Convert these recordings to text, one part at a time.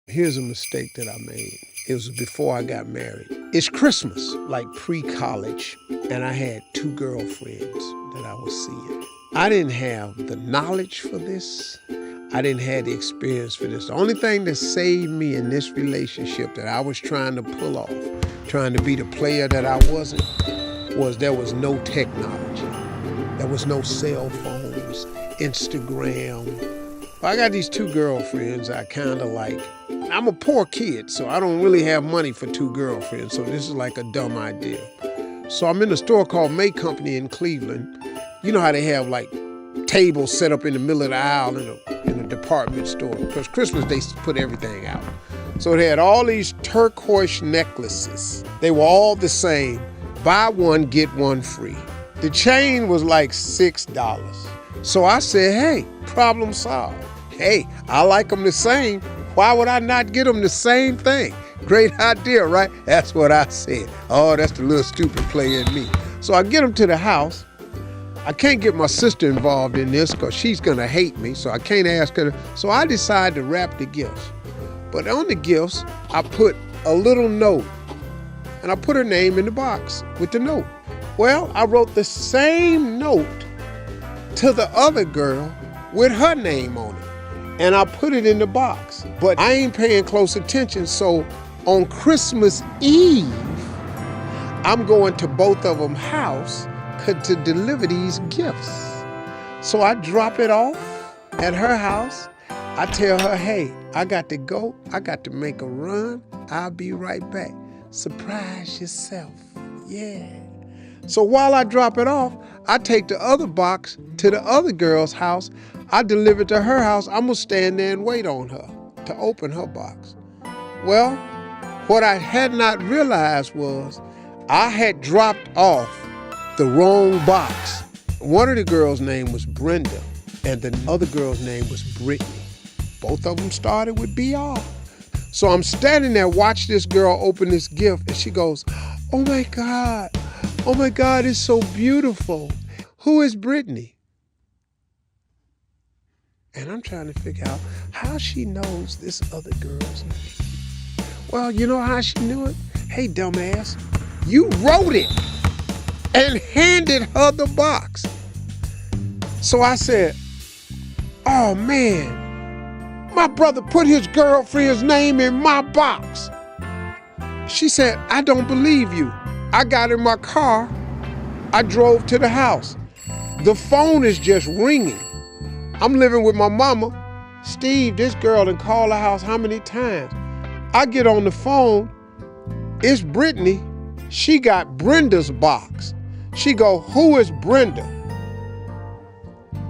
Here's a mistake that I made. It was before I got married. It's Christmas, like pre-college, and I had 2 girlfriends that I was seeing. I didn't have the knowledge for this. I didn't have the experience for this. The only thing that saved me in this relationship that I was trying to pull off, trying to be the player that I wasn't, was there was no technology. There was no cell phones, Instagram. I got these 2 girlfriends I kind of like. I'm a poor kid, so I don't really have money for 2 girlfriends, so this is like a dumb idea. So I'm in a store called May Company in Cleveland. You know how they have like tables set up in the middle of the aisle in a department store, because Christmas they put everything out. So they had all these turquoise necklaces. They were all the same. Buy one, get one free. The chain was like $6. So I said, hey, problem solved. Hey, I like them the same. Why would I not get them the same thing? Great idea, right? That's what I said. Oh, that's the little stupid player in me. So I get them to the house. I can't get my sister involved in this because she's going to hate me, so I can't ask her. So I decided to wrap the gifts. But on the gifts, I put a little note, and I put her name in the box with the note. Well, I wrote the same note to the other girl with her name on it, and I put it in the box. But I ain't paying close attention, so on Christmas Eve, I'm going to both of them house to deliver these gifts. So I drop it off at her house. I tell her, hey, I got to go. I got to make a run. I'll be right back. Surprise yourself. Yeah. So while I drop it off, I take the other box to the other girl's house. I deliver it to her house. I'm going to stand there and wait on her to open her box. Well, what I had not realized was I had dropped off the wrong box. One of the girls' name was Brenda, and the other girl's name was Brittany. Both of them started with BR. So I'm standing there, watch this girl open this gift, and she goes, oh my God, it's so beautiful. Who is Brittany? And I'm trying to figure out how she knows this other girl's name. Well, you know how she knew it? Hey, dumbass, you wrote it and handed her the box. So I said, oh man, my brother put his girlfriend's name in my box. She said, I don't believe you. I got in my car. I drove to the house. The phone is just ringing. I'm living with my mama. Steve, this girl done called the house how many times? I get on the phone. It's Brittany. She got Brenda's box. She go, who is Brenda?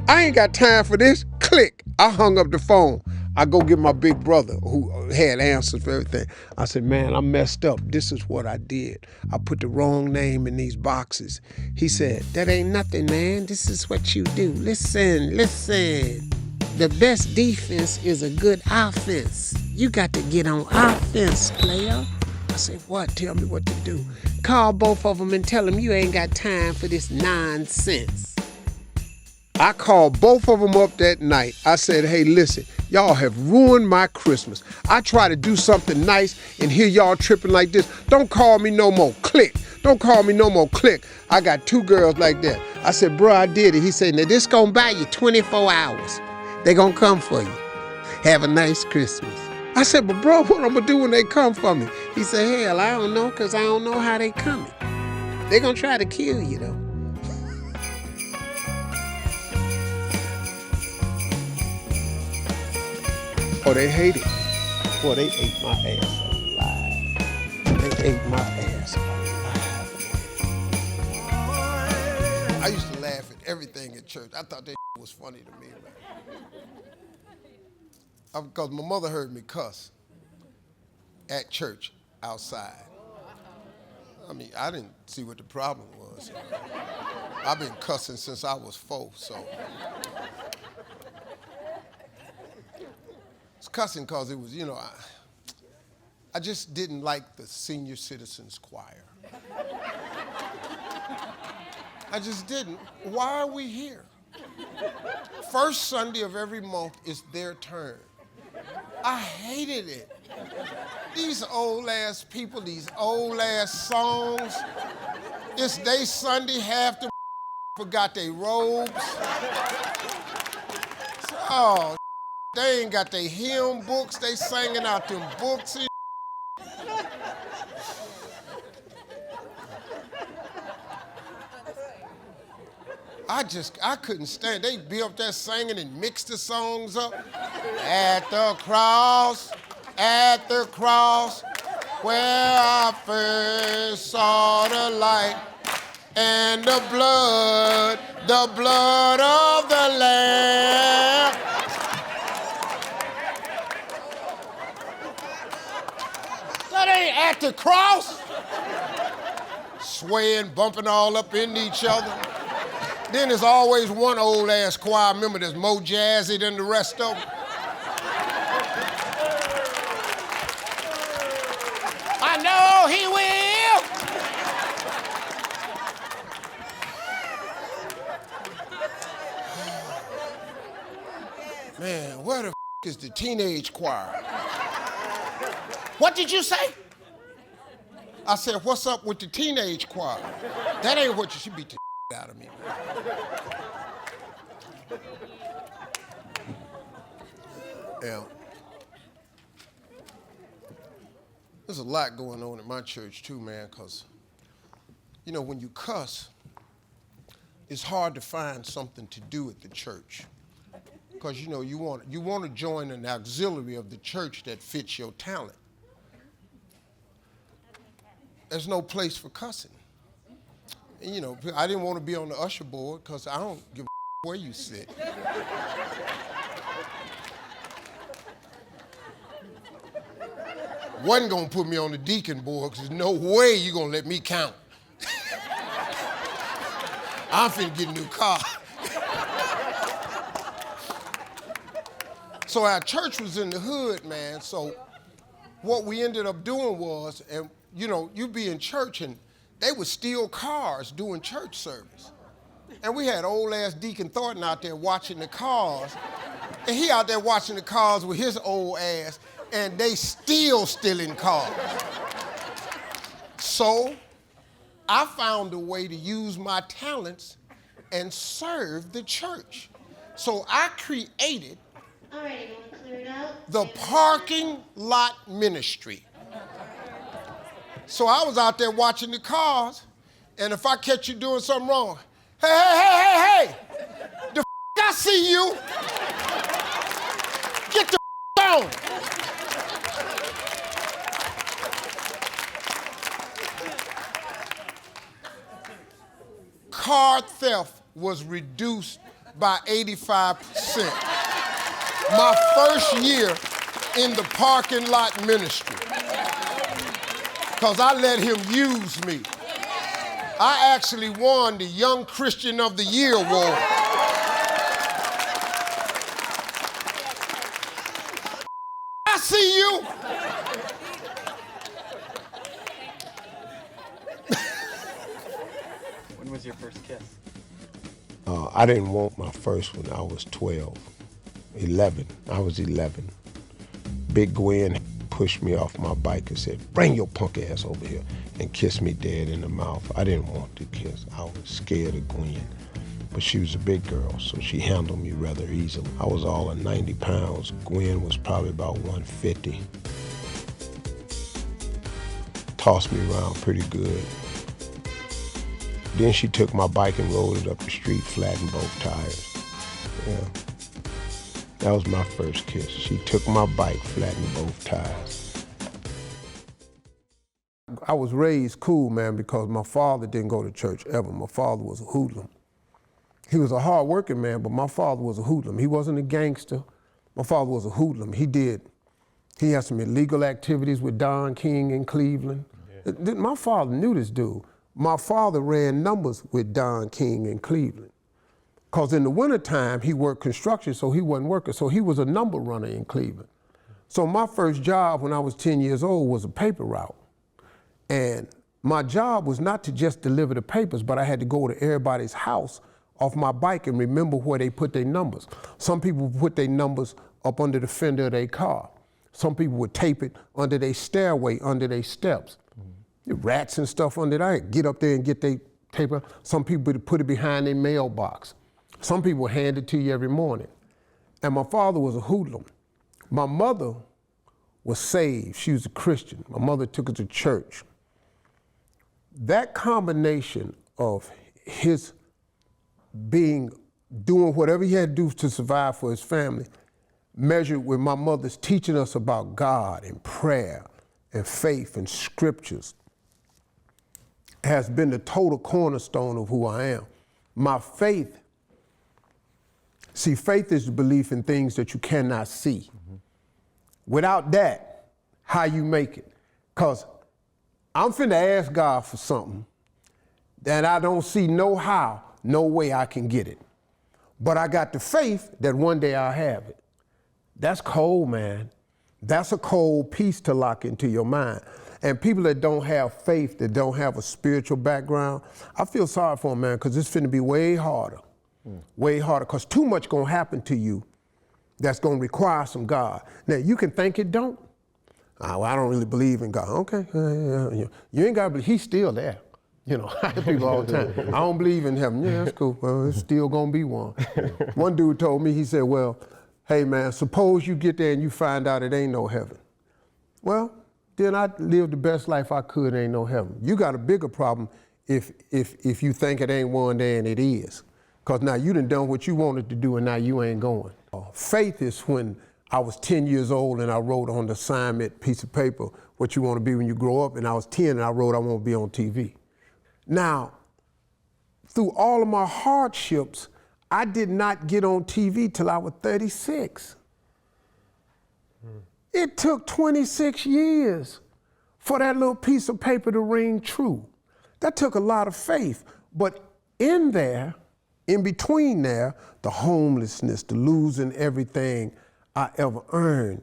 I ain't got time for this. Click. I hung up the phone. I go get my big brother who had answers for everything. I said, man, I messed up. This is what I did. I put the wrong name in these boxes. He said, that ain't nothing, man. This is what you do. Listen. The best defense is a good offense. You got to get on offense, player. I said, what? Tell me what to do. Call both of them and tell them you ain't got time for this nonsense. I called both of them up that night. I said, hey, listen, y'all have ruined my Christmas. I try to do something nice and hear y'all tripping like this. Don't call me no more. Click. Don't call me no more. Click. I got 2 girls like that. I said, bro, I did it. He said, now this gonna buy you 24 hours. They gonna come for you. Have a nice Christmas. I said, but bro, what I'm gonna do when they come for me? He said, hell, I don't know, because I don't know how they coming. They gonna try to kill you though. Oh, they hate it. Boy, they ate my ass alive. They ate my ass alive. I used to laugh at everything at church. I thought that was funny to me, man. Because my mother heard me cuss at church outside. I mean, I didn't see what the problem was. I've been cussing since I was 4, so. It's cussing because it was, I just didn't like the senior citizens choir. I just didn't. Why are we here? First Sunday of every month is their turn. I hated it. These old ass people, these old ass songs, it's they Sunday, half the forgot their robes. Oh, they ain't got their hymn books, they singing out them books and I couldn't stand. They'd be up there singing and mix the songs up. At the cross, where I first saw the light, and the blood of the Lamb. That ain't at the cross. Swaying, bumping all up into each other. Then there's always one old ass choir member that's more jazzy than the rest of them. I know he will. Man, where the is the teenage choir? What did you say? I said, what's up with the teenage choir? That ain't what you should be out of me. Yeah. There's a lot going on at my church too, man, because, you know, when you cuss, it's hard to find something to do at the church. Because, you know, you want to join an auxiliary of the church that fits your talent. There's no place for cussing. And, you know, I didn't want to be on the usher board because I don't give a where you sit. Wasn't gonna put me on the deacon board because there's no way you're gonna let me count. I'm finna get a new car. So our church was in the hood, man, so what we ended up doing was, and you know, you'd be in church and they would steal cars doing church service. And we had old ass Deacon Thornton out there watching the cars. And he out there watching the cars with his old ass, and they still stealing cars. So I found a way to use my talents and serve the church. So I created the parking lot ministry. So I was out there watching the cars, and if I catch you doing something wrong, hey, the I see you. Get the on. Car theft was reduced by 85%. My first year in the parking lot ministry. Because I let him use me. I actually won the Young Christian of the Year award. I see you. When was your first kiss? I didn't want my first one. I was 12, 11. I was 11. Big Gwen pushed me off my bike and said, bring your punk ass over here, and kissed me dead in the mouth. I didn't want to kiss. I was scared of Gwen. But she was a big girl, so she handled me rather easily. I was all of 90 pounds. Gwen was probably about 150. Tossed me around pretty good. Then she took my bike and rolled it up the street, flattened both tires. Yeah. That was my first kiss. She took my bike, flattened both tires. I was raised cool, man, because my father didn't go to church ever. My father was a hoodlum. He was a hard-working man, but my father was a hoodlum. He wasn't a gangster. My father was a hoodlum. He had some illegal activities with Don King in Cleveland. Yeah. My father knew this dude. My father ran numbers with Don King in Cleveland. Because in the wintertime, he worked construction, so he wasn't working. So he was a number runner in Cleveland. So my first job when I was 10 years old was a paper route. And my job was not to just deliver the papers, but I had to go to everybody's house off my bike and remember where they put their numbers. Some people put their numbers up under the fender of their car. Some people would tape it under their stairway, under their steps. Rats and stuff under there, get up there and get their paper. Some people would put it behind their mailbox. Some people would hand it to you every morning. And my father was a hoodlum. My mother was saved. She was a Christian. My mother took us to church. That combination of his doing whatever he had to do to survive for his family, measured with my mother's teaching us about God and prayer and faith and scriptures, has been the total cornerstone of who I am. My faith, see, faith is the belief in things that you cannot see. Without that, how you make it? Because I'm finna ask God for something that I don't see no how, no way I can get it. But I got the faith that one day I'll have it. That's cold, man. That's a cold piece to lock into your mind. And people that don't have faith, that don't have a spiritual background, I feel sorry for them, man, because it's finna be way harder. Way harder, because too much gonna happen to you that's gonna require some God. Now, you can think it don't. Well, I don't really believe in God. Okay, you ain't gotta believe, he's still there. You know, I hear people all the time, I don't believe in heaven. Yeah, that's cool, well, it's still gonna be one. One dude told me, he said, well, hey man, suppose you get there and you find out it ain't no heaven. Well, then I lived the best life I could, ain't no heaven. You got a bigger problem if you think it ain't one day and it is. Because now you done what you wanted to do and now you ain't going. Faith is when I was 10 years old and I wrote on the assignment piece of paper what you want to be when you grow up, and I was 10 and I wrote I want to be on TV. Now, through all of my hardships, I did not get on TV till I was 36. It took 26 years for that little piece of paper to ring true. That took a lot of faith. But in there, in between there, the homelessness, the losing everything I ever earned,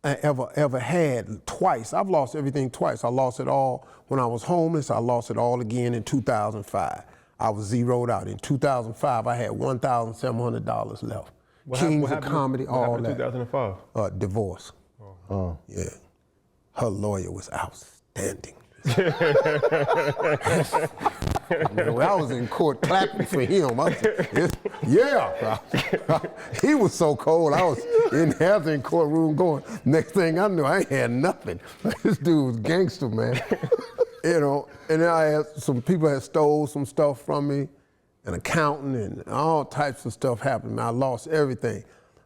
I ever had twice. I've lost everything twice. I lost it all when I was homeless. I lost it all again in 2005. I was zeroed out. In 2005, I had $1,700 left. Kings of Comedy, all that. 2005? Divorce. Oh. Yeah. Her lawyer was outstanding. I was in court clapping for him. Yeah. He was so cold. I was in the courtroom going. Next thing I knew, I ain't had nothing. This dude was gangster, man. You know, and then I had some people that stole some stuff from me, an accountant, and all types of stuff happened. I lost everything.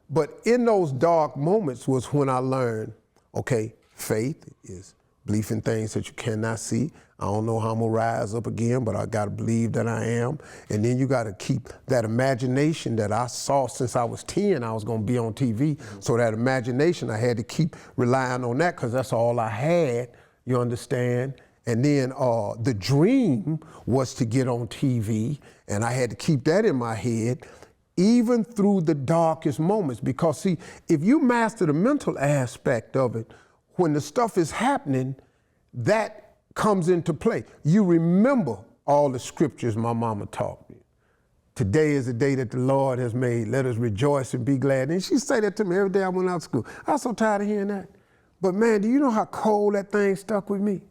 But in those dark moments was when I learned, okay, faith is belief in things that you cannot see. I don't know how I'm gonna rise up again, but I gotta believe that I am. And then you gotta keep that imagination that I saw since I was 10, I was gonna be on TV. So that imagination, I had to keep relying on that because that's all I had, you understand? And then the dream was to get on TV, and I had to keep that in my head, even through the darkest moments. Because see, if you master the mental aspect of it, when the stuff is happening, that comes into play. You remember all the scriptures my mama taught me. Today is the day that the Lord has made. Let us rejoice and be glad. And she say that to me every day I went out to school. I was so tired of hearing that. But man, do you know how cold that thing stuck with me?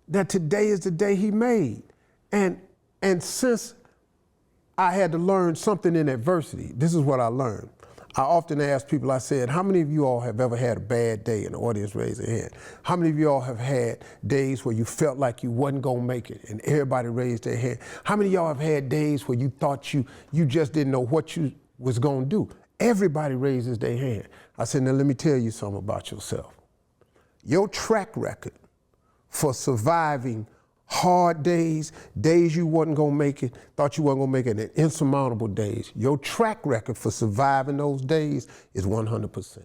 That today is the day he made. And since I had to learn something in adversity, this is what I learned. I often ask people, I said, how many of you all have ever had a bad day? And the audience raised their hand. How many of you all have had days where you felt like you wasn't gonna make it? And everybody raised their hand. How many of y'all have had days where you thought you just didn't know what you was gonna do? Everybody raises their hand. I said, now let me tell you something about yourself. Your track record for surviving hard days, days you wasn't gonna make it, thought you wasn't gonna make it, and insurmountable days, your track record for surviving those days is 100%.